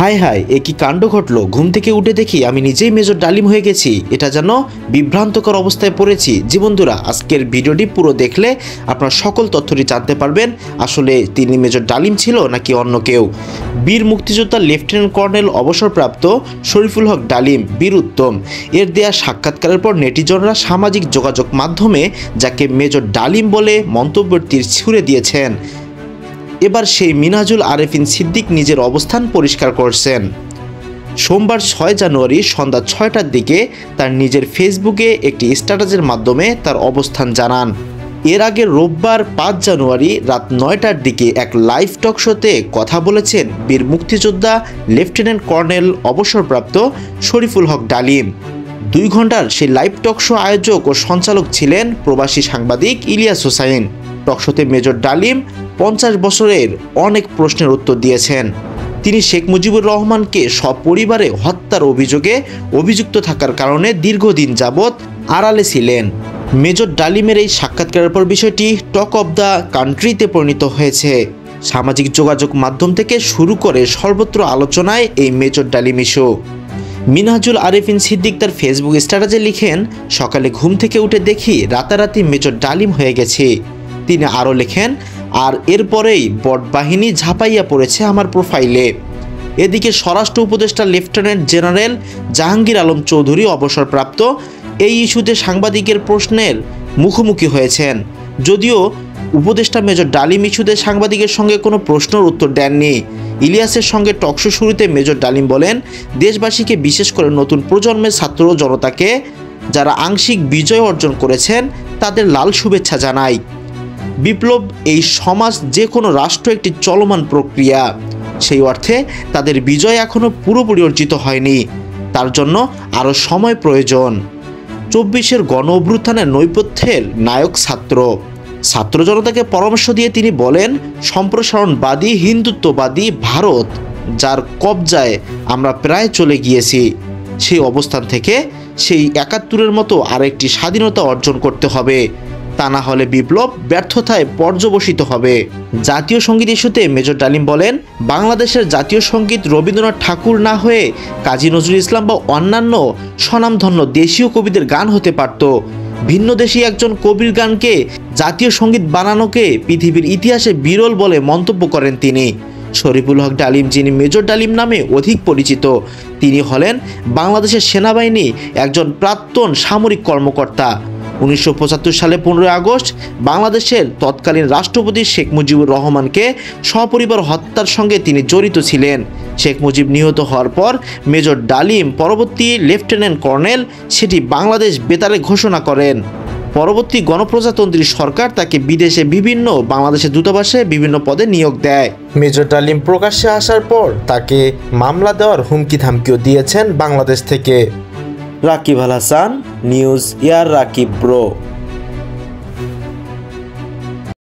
হায় হায়, এ কি কাণ্ড ঘটলো! ঘুম থেকে উঠে দেখি আমি নিজেই মেজর ডালিম হয়ে গেছি। এটা যেন বিভ্রান্তকর অবস্থায় পড়েছি। জি বন্ধুরা, আজকের ভিডিওটি পুরো দেখলে আপনারা সকল তথ্যটি জানতে পারবেন। আসলে তিনি মেজর ডালিম ছিল নাকি অন্য কেউ। বীর মুক্তিযোদ্ধা লেফটেন্যান্ট কর্নেল অবসরপ্রাপ্ত শরীফুল হক ডালিম বীর উত্তম এর দেয়া সাক্ষাৎকারের পর নেটিজনরা সামাজিক যোগাযোগ মাধ্যমে যাকে মেজর ডালিম বলে মন্তব্যের তীর ছুঁড়ে দিয়েছেন। এবার সেই মিনহাজুল আরেফিন সিদ্দিক নিজের অবস্থান পরিষ্কার করছেন। সোমবার 6 জানুয়ারি সন্ধ্যা 6টার দিকে তার নিজের ফেসবুকে একটি স্ট্যাটাসের মাধ্যমে তার অবস্থান জানান। এর আগে রোববার 5 জানুয়ারি রাত 9টার দিকে এক লাইভ টক শোতে কথা বলেছেন বীর মুক্তিযোদ্ধা লেফটেন্যান্ট কর্নেল অবসরপ্রাপ্ত শরীফুল হক ডালিম। 2 ঘন্টার সেই লাইভ টক শো আয়োজক ও সঞ্চালক ছিলেন প্রবাসী সাংবাদিক ইলিয়াস হোসাইন। টকশোতে মেজর ডালিম 50 বছরের অনেক প্রশ্নের উত্তর দিয়েছেন। তিনি শেখ মুজিবুর রহমানকে সপরিবারে হত্যার অভিযোগে অভিযুক্ত থাকার কারণে দীর্ঘদিন যাবৎ আড়ালে ছিলেন। মেজর ডালিমের এই সাক্ষাৎকারের পর বিষয়টি টক অব দ্য কান্ট্রিতে পরিণত হয়েছে। সামাজিক যোগাযোগ মাধ্যম থেকে শুরু করে সর্বত্র আলোচনায় এই মেজর ডালিম ইস্যু। মিনহাজুল আরেফিন সিদ্দিক তার ফেসবুক স্ট্যাটাসে লিখেন, সকালে ঘুম থেকে উঠে দেখি রাতারাতি মেজর ডালিম হয়ে গেছি। তিনি আরও লেখেন, আর এরপরেই বট বাহিনী ঝাঁপাইয়া পড়েছে আমার প্রোফাইলে। এদিকে স্বরাষ্ট্র উপদেষ্টা লেফটেন্যান্ট জেনারেল জাহাঙ্গীর আলম চৌধুরী অবসরপ্রাপ্ত এই ইস্যুতে সাংবাদিকের প্রশ্নের মুখোমুখি হয়েছেন। যদিও উপদেষ্টা মেজর ডালিম ইস্যুতে সাংবাদিকের সঙ্গে কোনো প্রশ্নের উত্তর দেননি। ইলিয়াসের সঙ্গে টকশো শুরুতে মেজর ডালিম বলেন, দেশবাসীকে বিশেষ করে নতুন প্রজন্মের ছাত্র জনতাকে যারা আংশিক বিজয় অর্জন করেছেন তাদের লাল শুভেচ্ছা জানাই। বিপ্লব এই সমাজ যে কোনো রাষ্ট্র একটি চলমান প্রক্রিয়া। সেই অর্থে তাদের বিজয় এখনও পুরোপুরি অর্জিত হয়নি, তার জন্য আরও সময় প্রয়োজন। 24-এর গণ অভ্যুত্থানের নৈপথ্যের নায়ক ছাত্র জনতাকে পরামর্শ দিয়ে তিনি বলেন, সম্প্রসারণবাদী হিন্দুত্ববাদী ভারত যার কবজায় আমরা প্রায় চলে গিয়েছি, সেই অবস্থান থেকে সেই 71-এর মতো আরেকটি স্বাধীনতা অর্জন করতে হবে। তা না হলে বিপ্লব ব্যর্থতায় পর্যবসিত হবে। জাতীয় সঙ্গীত ইস্যুতে মেজর ডালিম বলেন, বাংলাদেশের জাতীয় সঙ্গীত রবীন্দ্রনাথ ঠাকুর না হয়ে কাজী নজরুল ইসলাম বা অন্যান্য স্বনামধন্য দেশীয় কবিদের গান হতে পারত। ভিন্ন দেশি একজন কবির গানকে জাতীয় সঙ্গীত বানানোকে পৃথিবীর ইতিহাসে বিরল বলে মন্তব্য করেন তিনি। শরীফুল হক ডালিম, যিনি মেজর ডালিম নামে অধিক পরিচিত, তিনি হলেন বাংলাদেশের সেনাবাহিনী একজন প্রাক্তন সামরিক কর্মকর্তা। 1975 সালে 15 আগস্ট বাংলাদেশের তৎকালীন রাষ্ট্রপতি শেখ মুজিবুর রহমানকে সপরিবার হত্যার সঙ্গে তিনি জড়িত ছিলেন। শেখ মুজিব নিহত হওয়ার পর মেজর ডালিম পরবর্তী লেফটেন্যান্ট কর্নেল সেটি বাংলাদেশ বেতারে ঘোষণা করেন। পরবর্তী গণপ্রজাতন্ত্রী সরকার তাকে বিদেশে বিভিন্ন বাংলাদেশের দূতাবাসে বিভিন্ন পদে নিয়োগ দেয়। মেজর ডালিম প্রকাশ্যে আসার পর তাকে মামলা দেওয়ার হুমকি ধামকিও দিয়েছেন বাংলাদেশ থেকে। রাকিব আল হাসান, নিউজ ইয়ার রাকিব ব্রো।